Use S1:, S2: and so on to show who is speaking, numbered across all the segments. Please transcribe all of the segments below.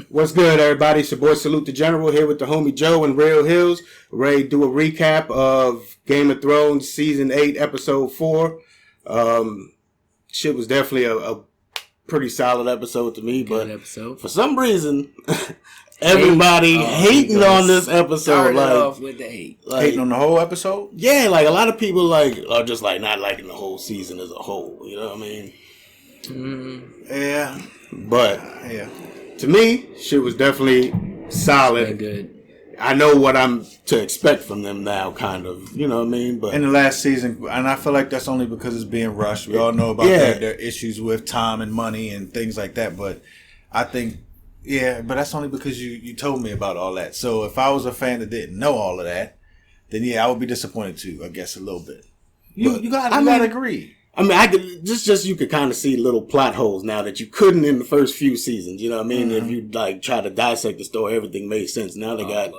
S1: What's good, everybody? It's your boy Salute the General here with the homie Joe in Real Hills. Ready to do a recap of Game of Thrones Season 8, Episode 4. Shit was definitely a pretty solid episode to me, but for some reason, everybody hating on this episode.
S2: Like, off with the hate.
S3: Like, hating on the whole episode?
S1: Yeah, like a lot of people are just like not liking the whole season as a whole. You know what I mean?
S3: Yeah.
S1: But to me, shit was definitely solid.
S2: Good.
S1: I know what I'm to expect from them now, kind of. You know what I mean? But
S3: in the last season, and I feel like that's only because it's being rushed. We all know about their issues with time and money and things like that. But I think, but that's only because you told me about all that. So if I was a fan that didn't know all of that, then I would be disappointed too, I guess, a little bit. You gotta agree.
S1: I mean, I could just you could kind of see little plot holes now that you couldn't in the first few seasons. You know what I mean? Mm-hmm. If you try to dissect the story, everything made sense. Now they got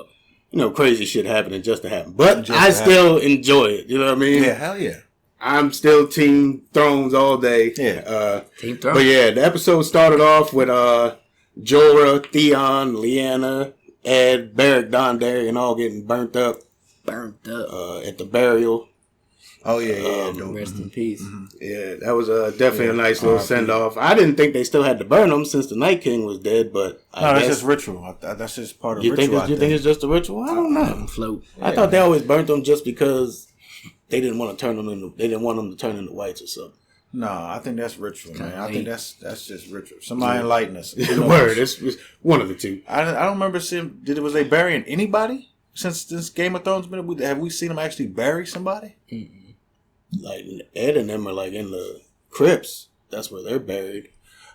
S1: crazy shit happening just to happen. But I still enjoy it. You know what I mean?
S3: Yeah, hell yeah.
S1: I'm still Team Thrones all day.
S3: Yeah,
S1: Team Thrones. But yeah, the episode started off with Jorah, Theon, Lyanna, Ed, Beric Dondarrion all getting burnt up at the burial.
S3: Oh, yeah.
S2: Rest in peace.
S1: Mm-hmm. Yeah, that was definitely a nice little send-off. I didn't think they still had to burn them since the Night King was dead, but
S3: that's just ritual. That's just part of
S1: ritual. You think it's just a ritual? I don't know.
S2: Float.
S1: Yeah, I thought they always burnt them just because they didn't want to turn them into. They didn't want them to turn into whites or something.
S3: No, I think that's ritual, man. I think that's just ritual. Somebody enlighten us.
S1: Word, it's one of the two.
S3: I don't remember seeing. Was they burying anybody since this Game of Thrones? Have we seen them actually bury somebody?
S1: Mm-mm. Like Ed and them are like in the crypts. That's where they're buried.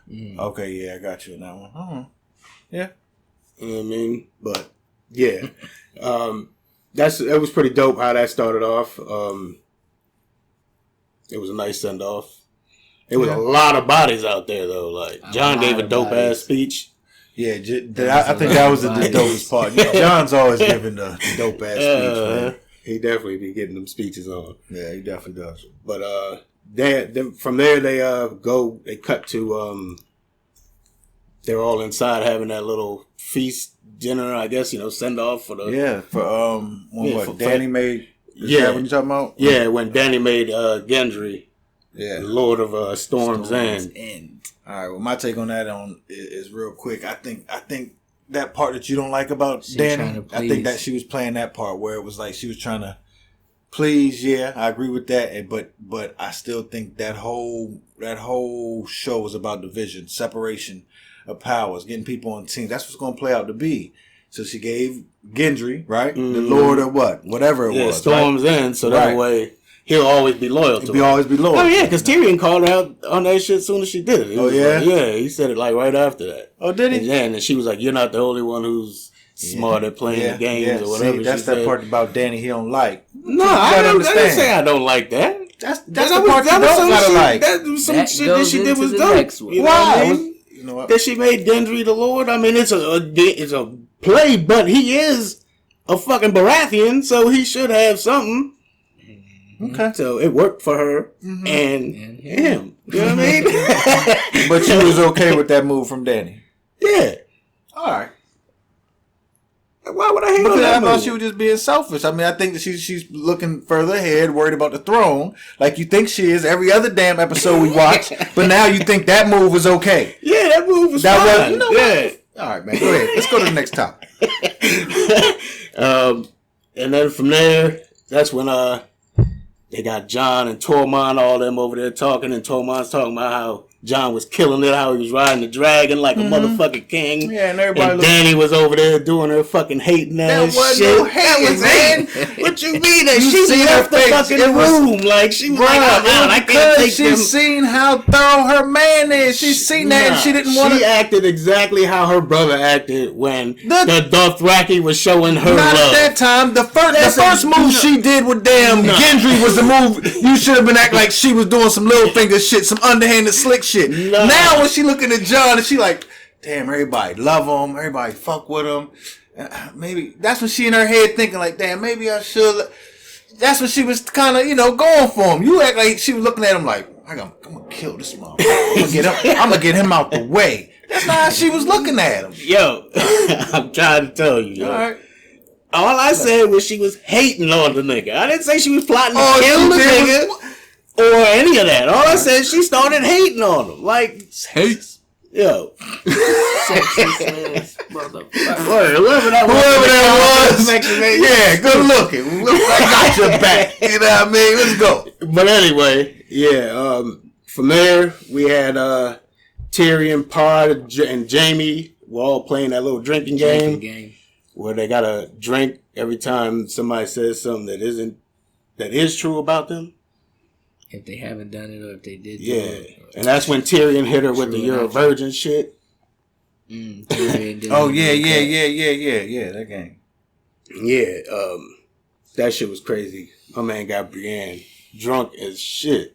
S3: Okay, yeah, I got you on that one. Yeah,
S1: you know what I mean. But yeah, it was pretty dope how that started off. It was a nice send off. There was a lot of bodies out there though. Like John gave a dope ass speech.
S3: Yeah, I think that was the dopest part. John's always giving the dope ass speech, man.
S1: He definitely be getting them speeches on.
S3: Yeah, he definitely does.
S1: But from there they cut to they're all inside having that little feast dinner, I guess, send off for the
S3: Dany made. Is that what you talking about?
S1: Yeah, when Dany made Gendry, Lord of Storm's End.
S3: All right, well, my take on that is real quick. I think that part that you don't like about Dany, I think that she was playing that part where it was like she was trying to please. Yeah, I agree with that. But I still think that whole show was about division, separation of powers, getting people on teams. That's what's going to play out to be. So she gave Gendry, right, the Lord of whatever it was,
S1: Storm's End. So that way he'll always be loyal to her.
S3: Always be loyal.
S1: Oh yeah, because Tyrion called her out on that shit as soon as she did it. Yeah, he said it like right after that.
S3: Oh, did he?
S1: And then she was like, "You're not the only one who's smart at playing the games or whatever."
S3: See, that's that part about Dany he don't like.
S1: No, I didn't say I don't like that.
S3: That's the part you don't gotta like.
S1: That was some shit that she did was dope.
S3: Why?
S1: You know what? That she made Gendry the Lord. I mean, it's a play, but he is a fucking Baratheon, so he should have something. Okay. So it worked for her and him. You know what I mean?
S3: But you was okay with that move from Dany?
S1: Yeah.
S3: All right.
S1: Why would I hate on that
S3: I thought she was just being selfish. I mean, I think that she's looking further ahead, worried about the throne, like you think she is every other damn episode we watch. But now you think that move was okay.
S1: Yeah, that move was fine.
S3: You know what? All right, man. Go ahead. Let's go to the next topic.
S1: And then from there, that's when they got Jon and Tormund, all them over there talking, and Tormund's talking about how Jon was killing it, how he was riding the dragon like a motherfucking king.
S3: Yeah, and everybody.
S1: And Dany was over there doing her fucking hating ass shit.
S3: No hating, man.
S1: What you mean? That she left the fucking room like she was like, I can't take them.
S3: She's seen how thorough her man is. She's seen that, and she didn't want to.
S1: She acted exactly how her brother acted when the Dothraki was showing her
S3: not
S1: love.
S3: At that time. The first move she did with Gendry was the move. You should have been acting like she was doing some little finger shit, some underhanded slick shit. No. Now when she looking at Jon and she like, damn, everybody love him, everybody fuck with him. Maybe that's when she in her head thinking like, damn, maybe I should. That's when she was kind of, going for him. You act like she was looking at him like, I'm gonna kill this motherfucker. I'm gonna get him out the way. That's not how she was looking at him.
S1: Yo, I'm trying to tell you. Yo.
S3: All right.
S1: All I said was she was hating on the nigga. I didn't say she was plotting to kill the nigga or any of that. All I said, she started hating on him. Like,
S3: hate.
S1: Yo.
S2: Sexist motherfucker.
S1: Whoever that was.
S3: Yeah, good looking. I got your back. You know what I mean? Let's go.
S1: But anyway, yeah. From there, we had Tyrion, Pod, and Jamie were all playing that little drinking game where they gotta drink every time somebody says something that is true about them.
S2: If they haven't done it or if they did.
S1: Yeah, and that's when Tyrion hit her with the "you're a virgin" shit.
S3: Oh yeah, that game.
S1: Yeah, that shit was crazy. My man got Brienne drunk as shit.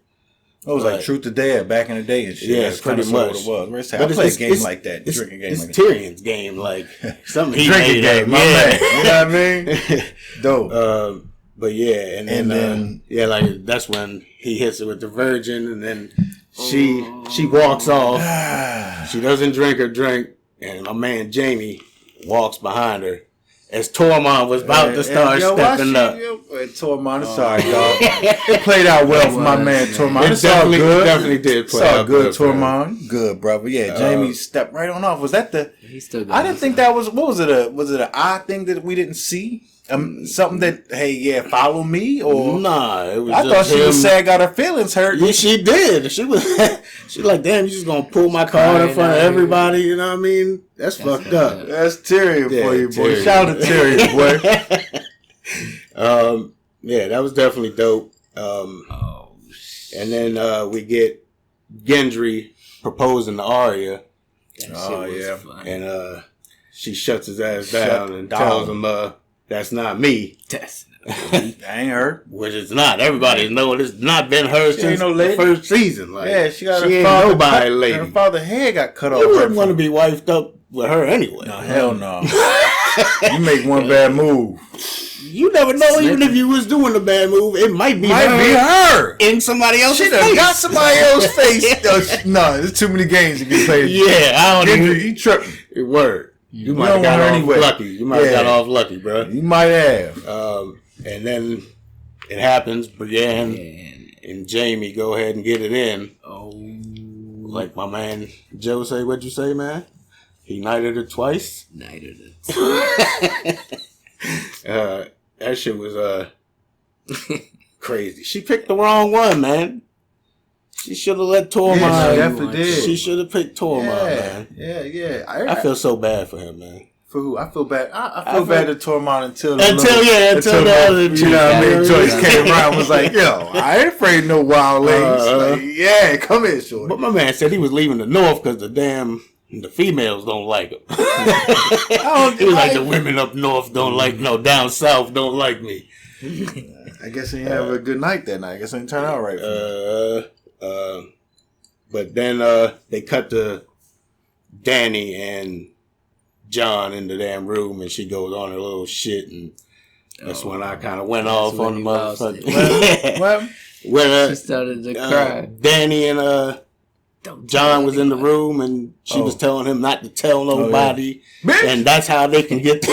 S3: It was like Truth or Dare back in the day and shit.
S1: Yeah,
S3: that's
S1: pretty much.
S3: What it was. I play a game like that, drinking game
S1: it's
S3: like that.
S1: Tyrion's game, like something he
S3: drinking
S1: made
S3: game, my man. You know what I mean? Dope.
S1: But yeah, and then yeah, like that's when he hits her with the virgin, and then she walks off. She doesn't drink her drink, and my man Jamie walks behind her as Tormund was about to start stepping up.
S3: Tormund, sorry, dog. It played out well for my man Tormund.
S1: It definitely did play out
S3: good, Tormund. Good, brother. Yeah, Jamie stepped right on off. Was that the? I didn't think that was. What was it? Was it an odd thing that we didn't see? Something that follow me or
S1: nah? It was.
S3: I thought she was sad, got her feelings hurt.
S1: Yeah, she did. She was. She like, damn, you just gonna pull my card in front of everybody? You know what I mean? That's fucked up.
S3: That's Tyrion for you, boy. Tyrion. Shout out to Tyrion,
S1: boy. Yeah, that was definitely dope. And then we get Gendry proposing to Arya.
S2: Fun.
S1: And she shuts his ass down and tells him, "That's not me."
S2: That's
S3: that ain't her.
S1: Which it's not. Everybody knows it's not been her since the first season. Like,
S3: she got
S1: ain't nobody lady.
S3: Her father's head got cut off.
S1: You wouldn't want to be wifed up with her anyway.
S3: No, hell no. You make one bad move.
S1: You never know. Even if you was doing a bad move, it might be her in somebody else's face.
S3: She got somebody else's face. No, there's too many games to get played.
S1: Yeah, I don't even.
S3: You tripping.
S1: It worked. You might have got off lucky. You might have got off lucky, bro.
S3: You might have.
S1: And then it happens. Brienne and Jamie go ahead and get it in.
S2: Oh,
S1: like my man Joe say. What'd you say, man? He knighted her twice.
S2: Knighted it.
S1: That shit was crazy. She picked the wrong one, man. She should have let Tormund.
S3: Yeah, she definitely did.
S1: She should have picked Tormund, man.
S3: Yeah.
S1: I feel so bad for him, man.
S3: For who? I feel bad. I feel bad to Tormund until the
S1: other
S3: you know what I mean? Joyce came around and was like, yo, I ain't afraid of no wild ladies. Like, come here, shorty.
S1: But my man said he was leaving the North because the females don't like him. He was like, the women up north don't like, down south don't like me.
S3: I guess he didn't have a good night that night. I guess it didn't turn out right for him.
S1: But then they cut to Dany and John in the damn room, and she goes on her little shit, and that's when I kind of went off on the motherfucker. Well,
S2: she started to cry.
S1: Dany and John was in the room, and she was telling him not to tell nobody, and that's how they can get.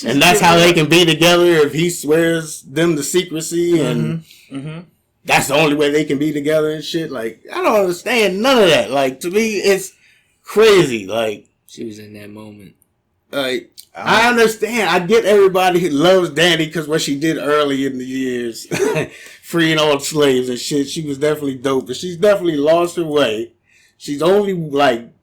S1: And that's how they can be together if he swears them to secrecy, and that's the only way they can be together and shit. Like, I don't understand none of that. Like, to me, it's crazy. Like,
S2: she was in that moment.
S1: Like, I understand. I get everybody who loves Dany because what she did early in the years, freeing all the slaves and shit. She was definitely dope, but she's definitely lost her way. She's only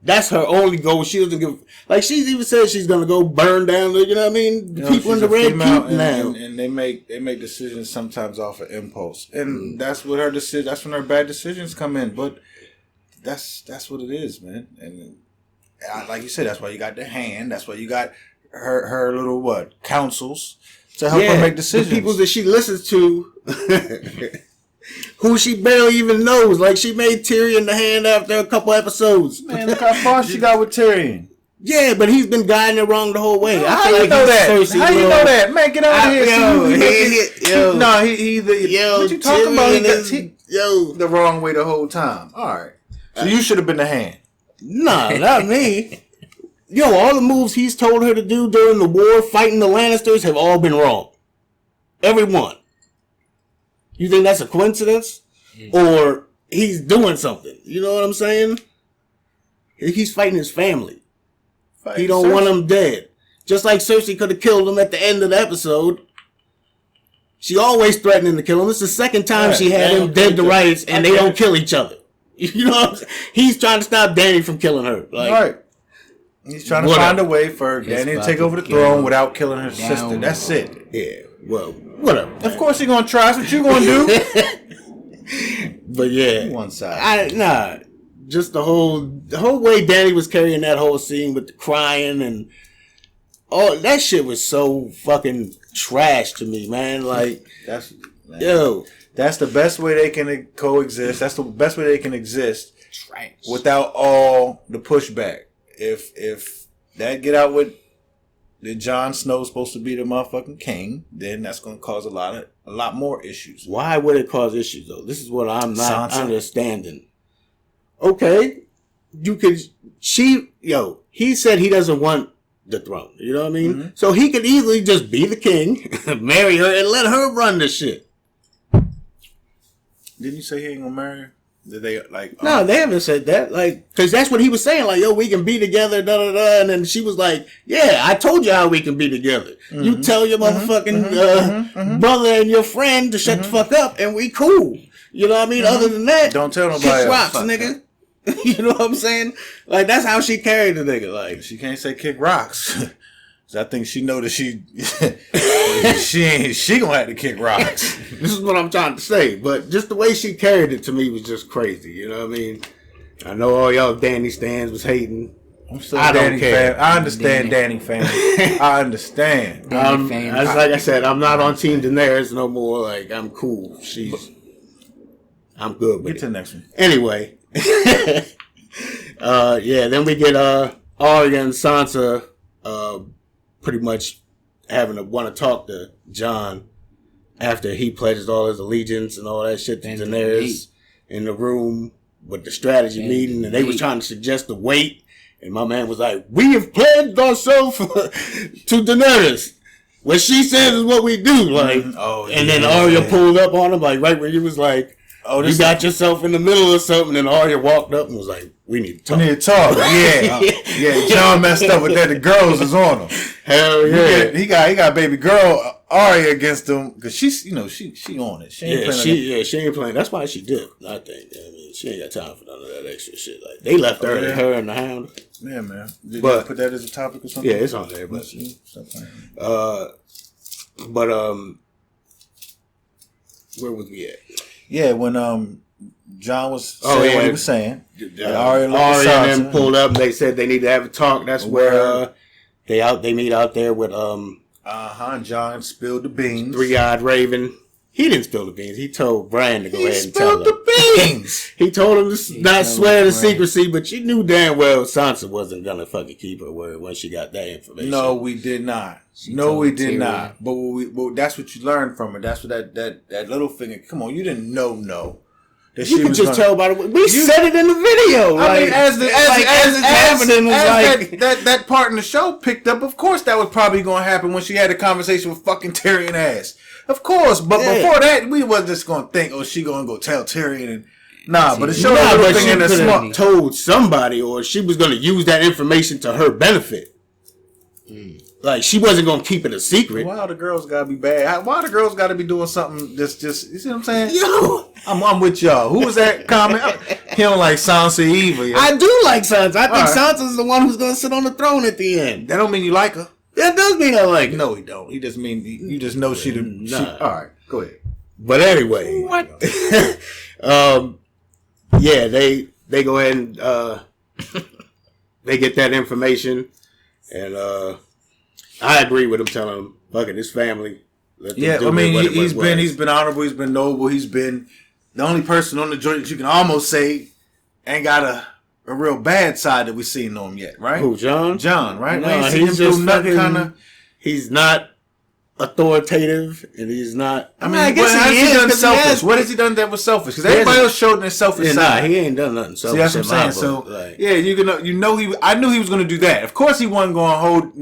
S1: that's her only goal. She doesn't give, she's even said she's gonna go burn down the, you know what I mean? The people in the Red Keep now.
S3: And they make decisions sometimes off of impulse. And that's what her decision, that's when her bad decisions come in. But that's what it is, man. And like you said, that's why you got the hand. That's why you got her little counsels to help her make decisions.
S1: The people that she listens to, who she barely even knows. Like, she made Tyrion the hand after a couple episodes.
S3: Man, look how far she got with Tyrion.
S1: Yeah, but he's been guiding her wrong the whole way.
S3: How you know that? How you know that? Man, get out of here. He what you talking about? He got the wrong way the whole time. All right. So you should have been the hand.
S1: Nah, not me. Yo, all the moves he's told her to do during the war fighting the Lannisters have all been wrong. Every one. You think that's a coincidence? Or he's doing something? You know what I'm saying? He's fighting his family. He don't want them dead. Just like Cersei could have killed him at the end of the episode. She always threatening to kill him. This is the second time she had him dead to rights, and they don't kill each other. You know what I'm saying? He's trying to stop Dany from killing her. Like,
S3: right. He's trying to find a way for Dany to take over the throne without killing her sister. That's it.
S1: Yeah. Well, whatever.
S3: Of course he's gonna try. That's what you gonna do.
S1: But yeah,
S3: one side.
S1: Just the whole way Dany was carrying that whole scene with the crying and all that shit was so fucking trash to me, man. Like
S3: that's the best way they can coexist. That's the best way they can exist without all the pushback. If that get out with that Jon Snow's supposed to be the motherfucking king, then that's going to cause a lot more issues.
S1: Why would it cause issues though? This is what I'm not understanding. Okay, he said he doesn't want the throne. You know what I mean? Mm-hmm. So he could easily just be the king, marry her, and let her run the shit.
S3: Didn't you say he ain't gonna marry her? Did they like?
S1: No, they haven't said that. Like, because that's what he was saying. Like, yo, we can be together, da da da. And then she was like, "Yeah, I told you how we can be together. Mm-hmm. You tell your motherfucking brother and your friend to shut the fuck up, and we cool. You know what I mean? Other than that,
S3: don't tell nobody.
S1: Kick rocks, nigga. You know what I'm saying? Like, that's how she carried the nigga. Like,
S3: she can't say kick rocks. I think she know that she gonna have to kick rocks.
S1: This is what I'm trying to say. But just the way she carried it to me was just crazy. You know what I mean? I know all y'all Dany stans was hating.
S3: I'm still a Dany fan. I understand Dany fan. I understand.
S1: Like I said, I'm not on Team Daenerys no more. Like, I'm cool. I'm good with it.
S3: Get to the next one.
S1: Anyway. Then we get Arya and Sansa pretty much having to want to talk to Jon after he pledges all his allegiance and all that shit to Daenerys in the room with the strategy meeting, and they was trying to suggest the wait, and my man was like, "We have pledged ourselves to Daenerys. What she says is what we do." Like, and then Arya pulled up on him, like right where he was like, you got yourself in the middle of something, and Arya walked up and was like, "We need to talk."
S3: Yeah. John messed up with that. The girls is on him.
S1: Hell yeah.
S3: He got baby girl Arya against him because she's she on it. She
S1: ain't playing. That's why she did. I think. I mean, she ain't got time for none of that extra shit. Like, they left her and the Hound.
S3: Yeah, man. Did you put that as a topic or something?
S1: Yeah, it's on there. But where was we at?
S3: Yeah, when John was saying what he was saying,
S1: Arya and them pulled up. And they said they need to have a talk. That's where they meet out there with
S3: John spilled the beans.
S1: 3-eyed Raven. He didn't spill the beans. He told Bran to go ahead and tell him.
S3: He spilled the beans.
S1: He told him to not swear to secrecy, but you knew damn well Sansa wasn't gonna fucking keep her word when she got that information.
S3: No, we did not. We did not. But that's what you learned from her. That's what that little finger. Come on, you didn't know.
S1: You could just tell by the way. We said it in the video.
S3: I mean, as that part in the show picked up, of course that was probably going to happen when she had a conversation with fucking Tyrion ass. Of course, but before that, we wasn't just going to think, she going to go tell Tyrion. And but it showed
S1: but she could have told somebody, or she was going to use that information to her benefit. Like, she wasn't going to keep it a secret.
S3: Why the girls got to be bad? Why the girls got to be doing something just you see what I'm saying? Yo! I'm with y'all. Who was that comment? He don't like Sansa either. Yeah.
S1: I do like Sansa. I think Sansa's the one who's going to sit on the throne at the end.
S3: That don't mean you like her.
S1: That does mean I like her.
S3: No, he don't. He just mean you just know she didn't. All right, go ahead.
S1: But anyway. What? They go ahead and they get that information, and I agree with him telling him, fuck it, his family.
S3: He's been honorable, he's been noble, he's been the only person on the joint that you can almost say ain't got a real bad side that we've seen on him yet, right?
S1: Who, John?
S3: John, right?
S1: No, he's just nothing kind of. He's not authoritative, and he's not.
S3: I mean, I guess he is done selfish. What has he done that was selfish? Because everybody else showed their selfish side.
S1: Nah, he ain't done nothing selfish.
S3: See, that's what I'm saying. So, like, yeah, I knew he was going to do that. Of course, he wasn't going to hold.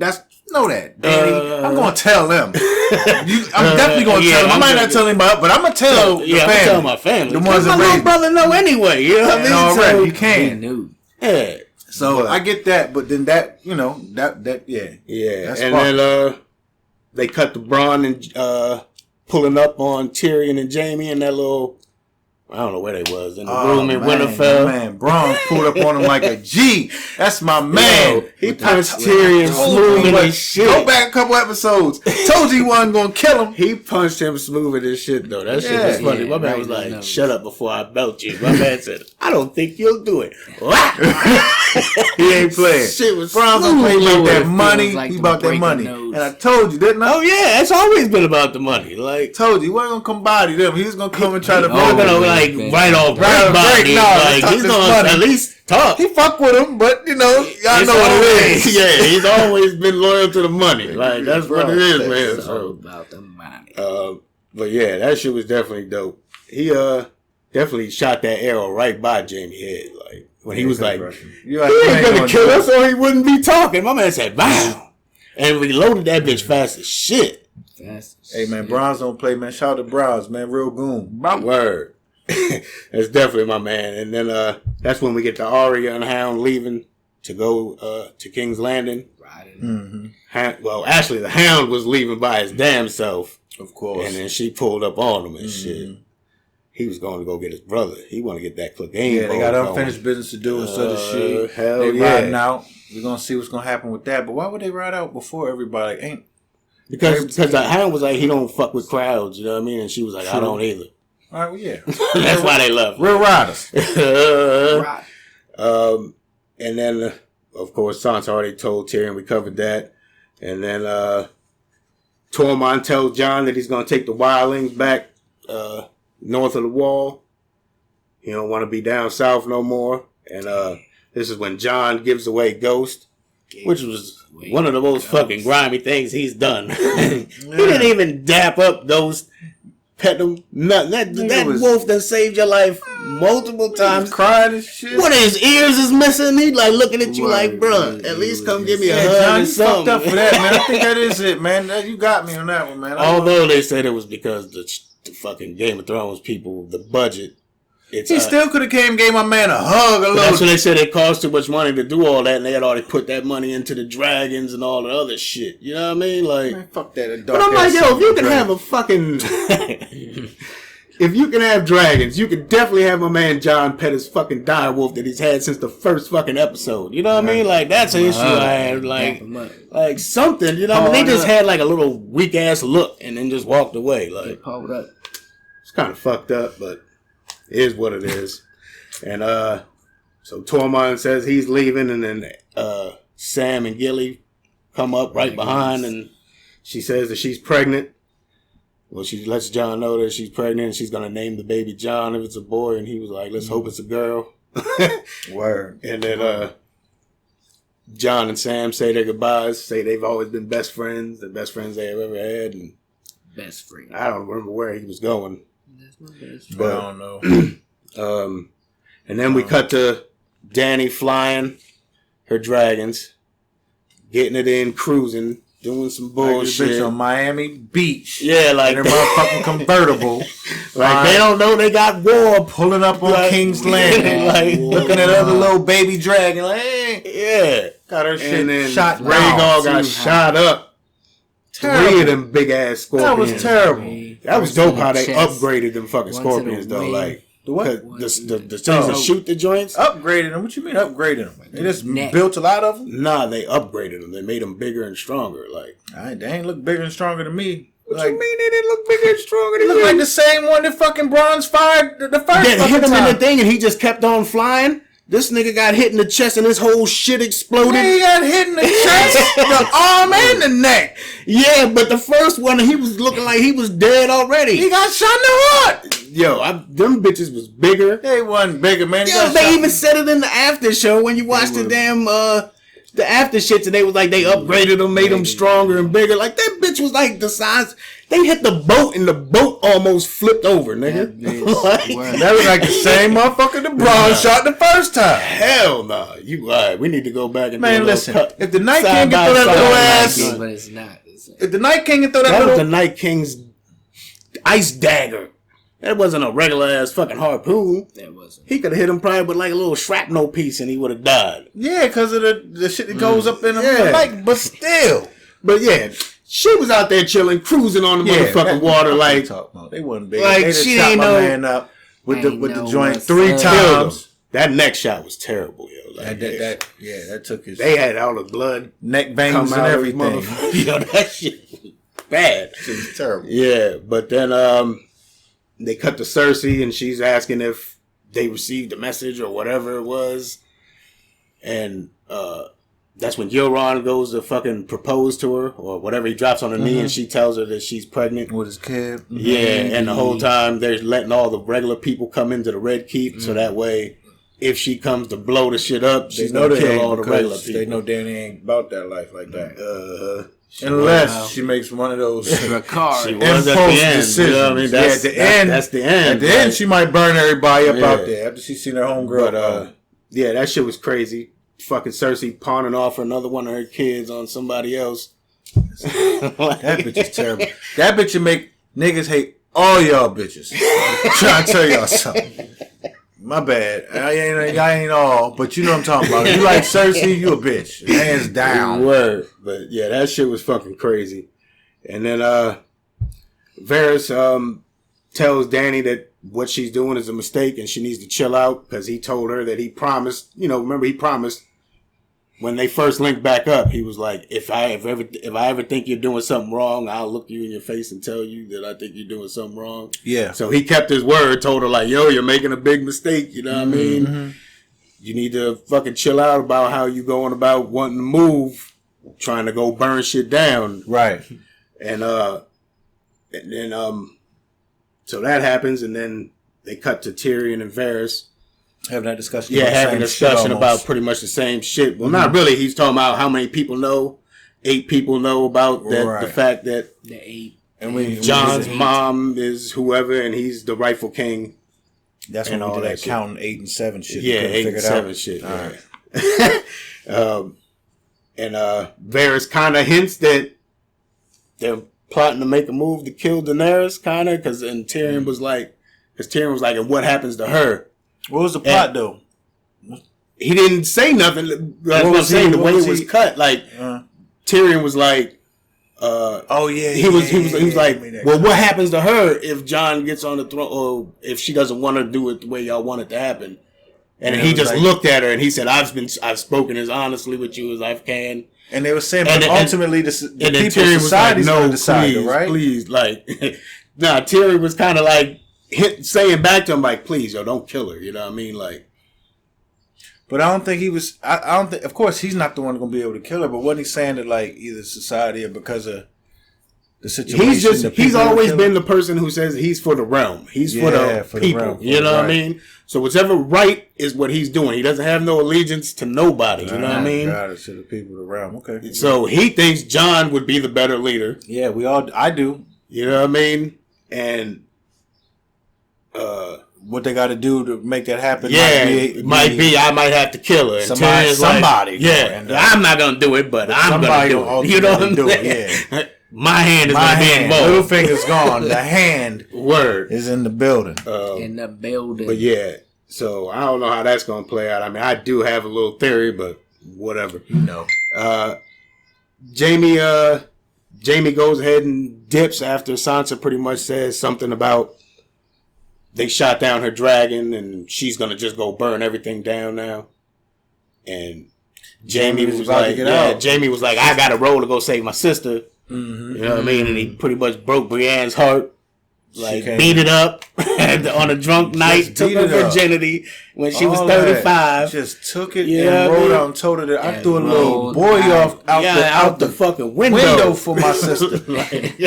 S3: Know that, Danny. I'm going to tell them. I'm definitely going to tell them. I might not tell him about, but I'm going to tell the family. I'm tell my family. The ones that
S1: my little brother know anyway. You know what I mean?
S3: Already, so, you can.
S1: Yeah.
S3: So I get that, but then that, yeah.
S1: Yeah. And then they cut to Bronn and pulling up on Tyrion and Jaime in that little, I don't know where they was, in the room in Winterfell.
S3: Man, Bronn pulled up on him like a G. That's my man.
S1: Yo, he punched Tyrion smooth in his shit.
S3: Go back a couple episodes. Told you he wasn't going to kill him.
S1: He punched him smooth in his shit, though. That shit was funny. My man was like, shut up before I belt you. My man said, I don't think you'll do it.
S3: He ain't playing.
S1: Shit was
S3: Bronn playing about that money. He about that money. And I told you, didn't I?
S1: Oh, yeah. It's always been about the money. Like,
S3: told you, he wasn't going to come body them. He was going to come and try to
S1: right off body. Like, he's gonna at least talk.
S3: He fuck with him, but y'all know what it is.
S1: Yeah, he's always been loyal to the money. Like, that's what it is, man.
S2: It's all about the money.
S1: But yeah, that shit was definitely dope. He definitely shot that arrow right by Jaime head. Like, when he was like, he ain't gonna kill us or he wouldn't be talking. My man said, bam! And reloaded that bitch fast as shit.
S3: Hey, man, Browns don't play, man. Shout out to Browns, man. Real goon.
S1: Word. That's definitely my man. And then that's when we get the Arya and Hound leaving to go to King's Landing. Right. Mm-hmm. Well, actually, the Hound was leaving by his damn self.
S3: Of course.
S1: And then she pulled up on him and shit. He was going to go get his brother. He want to get that Clegane.
S3: Yeah, they got unfinished business to do and such a shit.
S1: Hell
S3: they
S1: yeah.
S3: riding out. We're going to see what's going to happen with that. But why would they ride out before everybody?
S1: Because the Hound was like, he don't fuck with crowds, you know what I mean? And she was like, I don't either.
S3: All right, well, yeah.
S1: That's why they love
S3: real riders.
S1: Right. And then, of course, Sansa already told Tyrion. We covered that. And then Tormund tells Jon that he's going to take the wildlings back north of the wall. He don't want to be down south no more. And this is when Jon gives away Ghost, which was one of the most fucking grimy things he's done. He didn't even dap up those... Pet them, nothing. That wolf that saved your life multiple times.
S3: Crying and shit.
S1: One of his ears is missing. He like looking at you like, bruh, at least come give me a hug.
S3: John, you fucked up for that, man. I think that is it, man. You got me on that one, man.
S1: Although they said it was because the fucking Game of Thrones people, the budget.
S3: He still could have gave my man a hug.
S1: That's when they said it cost too much money to do all that, and they had already put that money into the dragons and all the other shit. You know what I mean? Like,
S3: man, fuck that.
S1: But I'm like, yo, if you can have a fucking, if you can have dragons, you can definitely have my man Jon pet his fucking direwolf that he's had since the first fucking episode. You know what I mean? Like, that's an issue I had. Like something. You know what I mean? They just had like a little weak ass look and then just walked away. Like, it's kind of fucked up, but. Is what it is. And so Tormund says he's leaving, and then Sam and Gilly come up right behind, and she says that she's pregnant. Well, she lets Jon know that she's pregnant, and she's going to name the baby Jon if it's a boy, and he was like, let's hope it's a girl.
S3: Word.
S1: And then Jon and Sam say their goodbyes, say they've always been best friends, the best friends they have ever had. And
S2: best friend.
S1: I don't remember where he was going.
S3: But I don't know.
S1: And then we cut to Dany flying her dragons, getting it in, cruising, doing some bullshit.
S3: Like bitch on Miami Beach.
S1: Yeah, like
S3: in a motherfucking convertible.
S1: Like they don't know they got war
S3: pulling up on King's Landing. Like looking at other little baby dragon. Like, hey,
S1: yeah,
S3: got her shit and
S1: shot. Rhaegar got shot up. Terrible. 3 of them big ass scorpions.
S3: That was terrible.
S1: That was dope how they upgraded them fucking scorpions though. Like
S3: the what?
S1: The things that shoot the joints.
S3: Upgraded them. What you mean upgraded them? They just built a lot of them.
S1: Nah, they upgraded them. They made them bigger and stronger. Like
S3: they ain't look bigger and stronger to me.
S1: What you mean they didn't look bigger and stronger to you?
S3: Look like the same one that fucking Bronze fired the first fucking time.
S1: Hit him in the thing and he just kept on flying. This nigga got hit in the chest and his whole shit exploded.
S3: Yeah, he got hit in the chest, the arm, and the neck.
S1: Yeah, but the first one, he was looking like he was dead already.
S3: He got shot in the heart.
S1: Yo, them bitches was bigger.
S3: They wasn't bigger, man.
S1: Yo, they even said it in the after show when you watched the damn the after shits, and they was like they upgraded them, made them stronger and bigger. Like that bitch was like the size. They hit the boat and the boat almost flipped over, nigga.
S3: That was like the same motherfucker the Braun shot the first time.
S1: Hell no. Nah. You right. We need to go back and
S3: man, listen. If the Night King can throw that little ass,
S2: but it's not.
S3: If the Night King can throw
S1: that was the Night King's ice dagger. That wasn't a regular ass fucking harpoon.
S2: That wasn't.
S1: He could have hit him probably with like a little shrapnel piece and he would have died.
S3: Yeah, because of the shit that goes up in him. Like, but still.
S1: But yeah, she was out there chilling, cruising on the motherfucking water like.
S3: They wasn't big.
S1: Like
S3: they
S1: she
S3: shot
S1: ain't
S3: my
S1: no
S3: man up with the joint 3 times.
S1: That neck shot was terrible, yo. Like,
S3: that took his.
S1: They had all the blood,
S3: neck veins and everything.
S1: Yo, that shit was bad.
S3: Shit was terrible.
S1: Yeah, but then they cut to Cersei and she's asking if they received a message or whatever it was, and that's when Euron goes to fucking propose to her or whatever. He drops on her knee and she tells her that she's pregnant
S3: with his kid.
S1: Yeah, and the whole time they're letting all the regular people come into the Red Keep so that way. If she comes to blow the shit up, she's gonna kill all the regular people.
S3: They know Danny ain't about that life like that. Unless she makes one of those
S1: impulse decisions. You know what I mean? That's the end. At the end,
S3: she might burn everybody up out there after she seen her homegirl.
S1: But yeah, that shit was crazy. Fucking Cersei pawning off another one of her kids on somebody else.
S3: That bitch is terrible. That bitch will make niggas hate all y'all bitches. I'm trying to tell y'all something. My bad. I ain't all, but you know what I'm talking about. If you like Cersei, you a bitch. Hands down.
S1: Word. But yeah, that shit was fucking crazy. And then Varys tells Dany that what she's doing is a mistake and she needs to chill out because he told her that he promised. You know, remember he promised when they first linked back up. He was like, if I ever think you're doing something wrong, I'll look you in your face and tell you that I think you're doing something wrong.
S3: Yeah.
S1: So he kept his word. Told her like, yo, you're making a big mistake. You know what I mean? Mm-hmm. You need to fucking chill out about how you going about wanting to move, trying to go burn shit down.
S3: Right.
S1: And then so that happens, and then they cut to Tyrion and Varys.
S3: Having that discussion.
S1: Yeah, having a discussion about pretty much the same shit. Well, not really. He's talking about how many people know. 8 people know about that. The fact that
S2: the 8.
S1: And John's mom is whoever, and he's the rightful king.
S3: That's when all that counting 8 and 7 shit.
S1: Yeah, 8 and 7 shit. All right. And Varys kind of hints that they're plotting to make a move to kill Daenerys, kind of, because Tyrion was like, and what happens to her?
S3: What was the plot, though?
S1: He didn't say nothing. That's what I'm saying. The way it was cut, like Tyrion was like, he was like, well, what happens to her if Jon gets on the throne, or if she doesn't want to do it the way y'all want it to happen? And he just looked at her and he said, I've spoken as honestly with you as I can.
S3: And they were saying, but ultimately, the people in society is going to decide, right?
S1: Please, like, Tyrion was kind of like saying back to him, like, please, yo, don't kill her. You know what I mean? Like,
S3: but I don't think he was. I don't think. Of course, he's not the one going to be able to kill her. But wasn't he saying that, like, either society or because of the situation?
S1: He's always been the person who says he's for the realm. He's for the people. You know what I mean? So whatever right is what he's doing. He doesn't have no allegiance to nobody. You know what I mean?
S3: Got it, to the people of the realm. Okay.
S1: So he thinks Jon would be the better leader.
S3: Yeah, I do.
S1: You know what I mean? And
S3: what they got to do to make that happen?
S1: Yeah, might be I might have to kill her.
S3: Somebody.
S1: Yeah, I'm not gonna do it, but I'm gonna do it. You know what I'm saying? Yeah. My hand is gonna be involved.
S3: Little finger's gone. The hand is in the building.
S2: But
S1: yeah, so I don't know how that's gonna play out. I mean, I do have a little theory, but whatever. Jamie goes ahead and dips after Sansa pretty much says something about they shot down her dragon and she's gonna just go burn everything down now. And Jamie was like, Jamie was like, I got a role to go save my sister. Mm-hmm. You know what I mean? And he pretty much broke Brienne's heart. like beat it up on a drunk night, took her virginity when she was 35.
S3: Just took it and rolled out and told her that I threw a little boy out the fucking window for my sister.
S1: Like,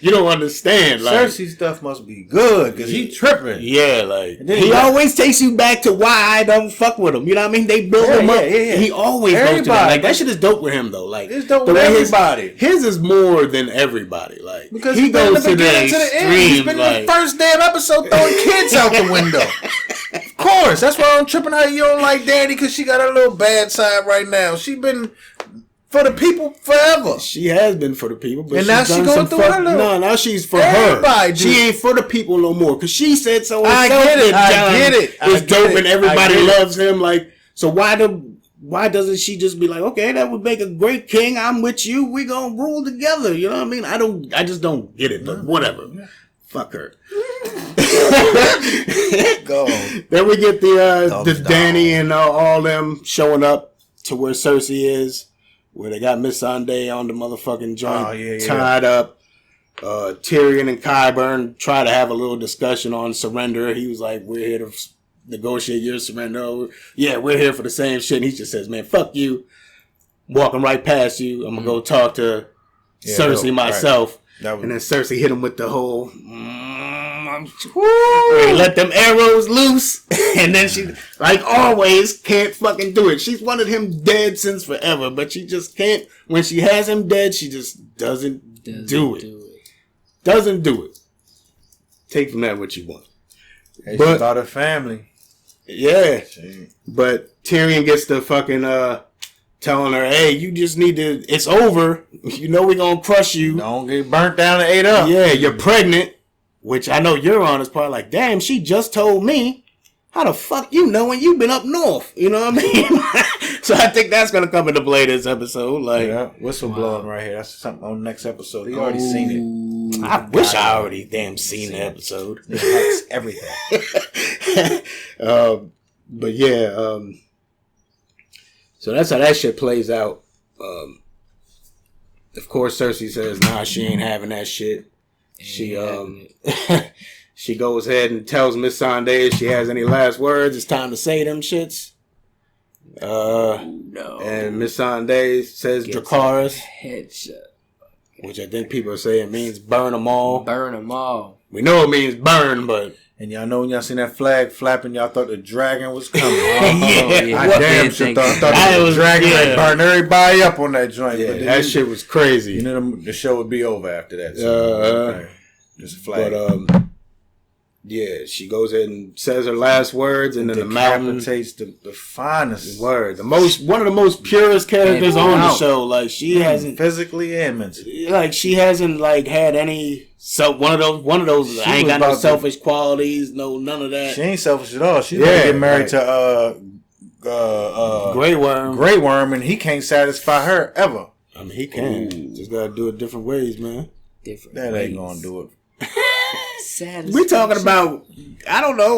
S1: you don't understand. Like,
S3: Cersei stuff must be good because he tripping.
S1: Yeah, like
S2: he always takes you back to why I don't fuck with him. You know what I mean? They build him up. Yeah. He always goes to that. Like that shit is dope with him though. Like
S3: it's dope with everybody.
S1: His is more than everybody. Like
S3: because he goes to the end. He's been in the first damn episode throwing kids out the window. Of course, that's why I'm tripping how you don't like Danny because she got a little bad side right now. She been for the people forever.
S1: She has been for the people, but
S3: and now she going through her little.
S1: No, now she's for her. She ain't for the people no more because she said so. I get it. It's dope and everybody loves him. Like so, why doesn't she just be like, okay, that would make a great king. I'm with you. We gonna rule together. You know what I mean? I just don't get it. But whatever. Fuck her.
S3: Go.
S1: Then we get the Danny and all them showing up to where Cersei is, where they got Miss Sunday on the motherfucking joint tied up. Tyrion and Qyburn try to have a little discussion on surrender. He was like, "We're here to negotiate your surrender. Yeah, we're here for the same shit." And he just says, "Man, fuck you." Walking right past you. I'm gonna go talk to Cersei myself. Right. And then Cersei hit him with the whole let them arrows loose. And then she, like always, can't fucking do it. She's wanted him dead since forever, but she just can't. When she has him dead, she just doesn't do it. Doesn't do it. Take from that what you want.
S3: Hey, but, she about her family.
S1: Yeah. But Tyrion gets the fucking telling her, hey, you just need to, it's over. You know we're going to crush you.
S3: Don't get burnt down and ate up.
S1: Yeah, you're pregnant, which I know you're on is probably like, damn, she just told me. How the fuck you know when you've been up north? You know what I mean? So I think that's going to come into play this episode. Like,
S3: whistle blowing right here. That's something on the next episode. He already seen it.
S1: I wish I already damn seen the episode.
S3: It everything.
S1: But yeah, so that's how that shit plays out. Of course, Cersei says, nah, she ain't having that shit. She she goes ahead and tells Miss Sunday if she has any last words, it's time to say them shits.
S2: No.
S1: And Miss Sunday says Dracarys.
S2: Headshot.
S1: Which I think people are saying means burn them all.
S2: Burn them all.
S1: We know it means burn, but...
S3: And y'all know when y'all seen that flag flapping, y'all thought the dragon was coming.
S1: Yeah.
S3: I damn sure thought the dragon might burn everybody up on that joint.
S1: Yeah, but that shit was crazy.
S3: You know the show would be over after that. So just a flag.
S1: But yeah, she goes ahead and says her last words, and then the mountain
S3: takes the finest
S1: word, one of the most purest characters on the show. Like she hasn't
S3: physically and mentally.
S1: Like she hasn't like had any. So one of those. I ain't got no selfish qualities. No, none of that.
S3: She ain't selfish at all. She's gonna get married to
S1: Grey Worm.
S3: Grey Worm, and he can't satisfy her ever.
S1: I mean, he can. Just gotta do it different ways, man.
S3: That ain't gonna do it.
S1: We talking about I don't know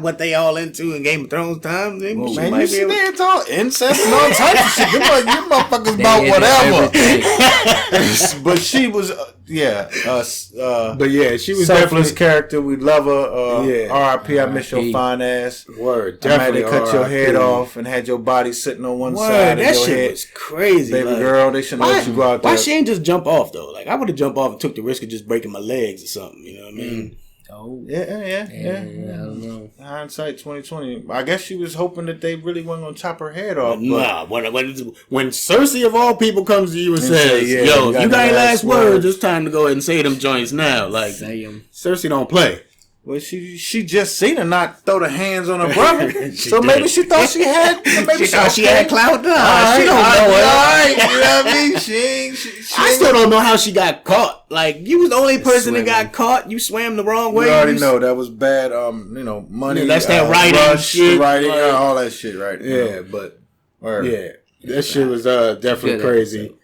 S1: what they all into in Game of Thrones time.
S3: Man, you see they talk incest and all types of shit. You motherfuckers about whatever. But she was
S1: but yeah, she was
S3: selfless character. We love her. R.I.P. I miss your fine ass.
S1: Word, definitely.
S3: They cut your head off and had your body sitting on one side.
S1: That shit was crazy,
S3: baby girl. They shouldn't let you go out there.
S1: Why she ain't just jump off though? Like I would have jumped off and took the risk of just breaking my legs or something. You know what I mean?
S2: Oh
S3: yeah.
S2: I don't know.
S3: Hindsight 2020. I guess she was hoping that they really weren't gonna chop her head off.
S1: Nah, when Cersei of all people comes to you and says, "Yo, you got any last words? It's time to go ahead and say them joints now." Like
S2: say them.
S1: Cersei don't play.
S3: Well, she just seen her not throw the hands on her brother, so maybe she thought she had. Maybe
S1: she thought she had clout. Nah,
S3: she don't know it. All right, you know what I mean? She
S1: I still don't know how she got caught. Like you was the only person that got caught. You swam the wrong way.
S3: You already know that was bad. Money.
S1: Yeah, that's that writing shit.
S3: Writing, all that shit, right?
S1: Yeah, but that shit was definitely crazy.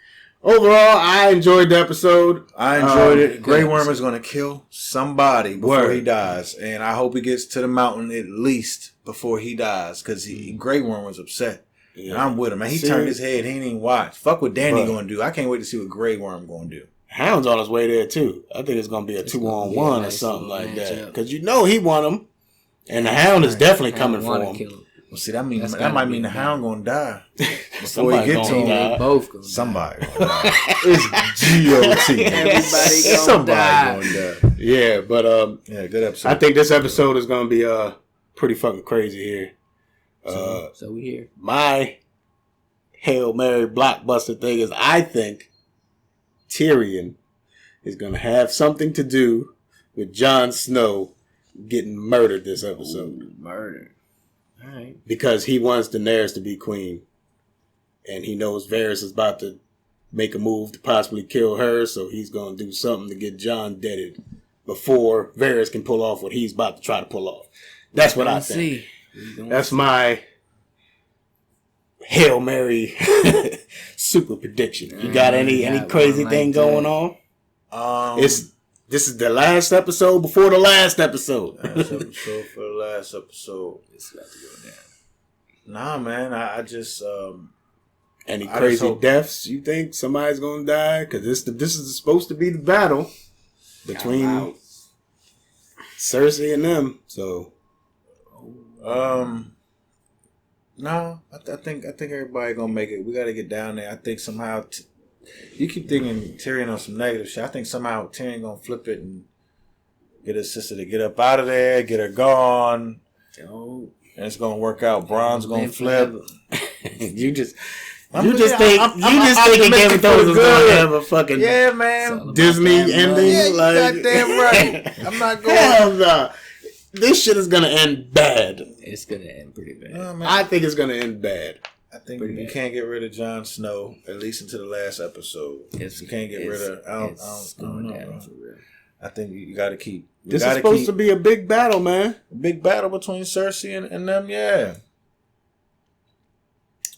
S1: Overall, I enjoyed the episode.
S3: I enjoyed it. Grey Worm is going to kill somebody before he dies. And I hope he gets to the mountain at least before he dies. Because Grey Worm was upset. Yeah. And I'm with him. Man, he turned his head. He didn't even watch. Fuck what Danny going to do. I can't wait to see what Grey Worm going to do.
S1: Hound's on his way there too. I think it's gonna be a 2-on-1 or something like that. Because you know he won him, and the Hound is definitely coming for him.
S3: Well, see, that might mean the Hound gonna die before
S1: he
S3: he get to him.
S2: They both gonna
S3: Somebody gonna die. It's G.O.T.
S2: Everybody
S3: gonna die.
S1: Yeah, but
S3: yeah, good episode.
S1: I think this episode is gonna be pretty fucking crazy here.
S2: So we here.
S1: My Hail Mary blockbuster thing is I think Tyrion is gonna have something to do with Jon Snow getting murdered this episode.
S2: Ooh, murder. All right.
S1: Because he wants Daenerys to be queen. And he knows Varys is about to make a move to possibly kill her, so he's going to do something to get Jon deaded before Varys can pull off what he's about to try to pull off. That's what I think. That's my Hail Mary super prediction. You got any crazy thing going on? This is the last episode before the last episode.
S3: Last episode for the last episode. It's got to go down. Nah, man. I just
S1: any crazy deaths? You think somebody's gonna die? Because this is supposed to be the battle between Cersei and them. So,
S3: no, I think everybody gonna make it. We got to get down there. I think somehow. You keep thinking Tyrion on some negative shit. I think somehow Tyrion gonna flip it and get his sister to get up out of there, get her gone, and it's gonna work out. Bron's gonna flip.
S1: you just think Game of Thrones is gonna have a fucking Disney ending.
S3: Yeah, you goddamn right. I'm not going.
S1: Hell no. This shit is gonna end bad.
S2: It's gonna end pretty bad.
S1: I think it's gonna end bad.
S3: I think you can't get rid of Jon Snow, at least until the last episode. You can't get rid of. I don't know. For real. I think you got to keep.
S1: This is supposed to be a big battle, man.
S3: A big battle between Cersei and them. Yeah.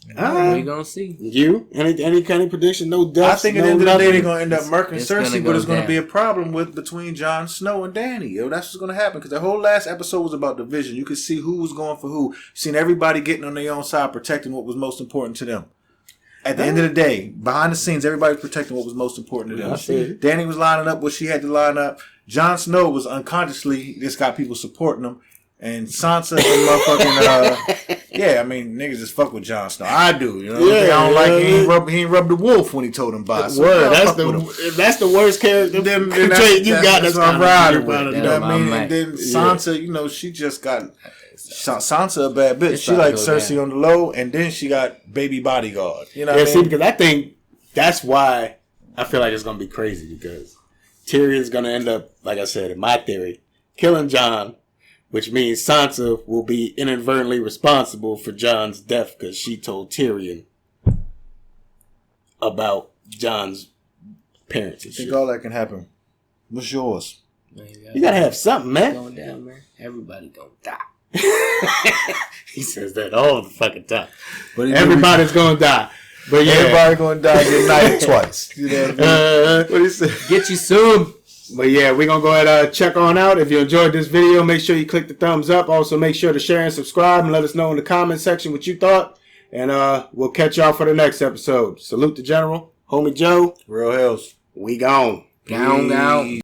S2: We gonna see.
S1: You any kind of prediction? No deaths.
S3: I think at the end of the day they're gonna end up murking Cersei, but it's gonna be a problem between Jon Snow and Dany. That's what's gonna happen because the whole last episode was about division. You could see who was going for who. Seen everybody getting on their own side, protecting what was most important to them. At the end of the day, behind the scenes, everybody was protecting what was most important to them. Dany was lining up what she had to line up. Jon Snow was unconsciously just got people supporting him. And Sansa and motherfucking, I mean, niggas just fuck with Jon Snow. I do, you know. I don't like he ain't rubbed the wolf when he told him bye. So
S1: that's the worst character trait you got. That's what I'm riding with.
S3: You know what I mean? And then Sansa, she just got Sansa a bad bitch. She like Cersei on the low, and then she got baby bodyguard. You know what I mean?
S1: See, because I think that's why I feel like it's gonna be crazy because Tyrion's gonna end up, like I said, in my theory, killing Jon. Which means Sansa will be inadvertently responsible for Jon's death because she told Tyrion about Jon's parents and
S3: I
S1: shit.
S3: think all that can happen. What's yours?
S1: You gotta have something, man.
S2: Going down, man. Everybody gonna die.
S1: He says that all the fucking time. But everybody's gonna die. But
S3: everybody gonna die get knighted twice. You know what I mean? What do you say?
S2: Get you soon.
S1: But yeah, we're going to go ahead and check on out. If you enjoyed this video, make sure you click the thumbs up. Also, make sure to share and subscribe and let us know in the comment section what you thought. And we'll catch y'all for the next episode. Salute the General. Homie Joe.
S3: Real Hills.
S1: We gone.
S2: Gone.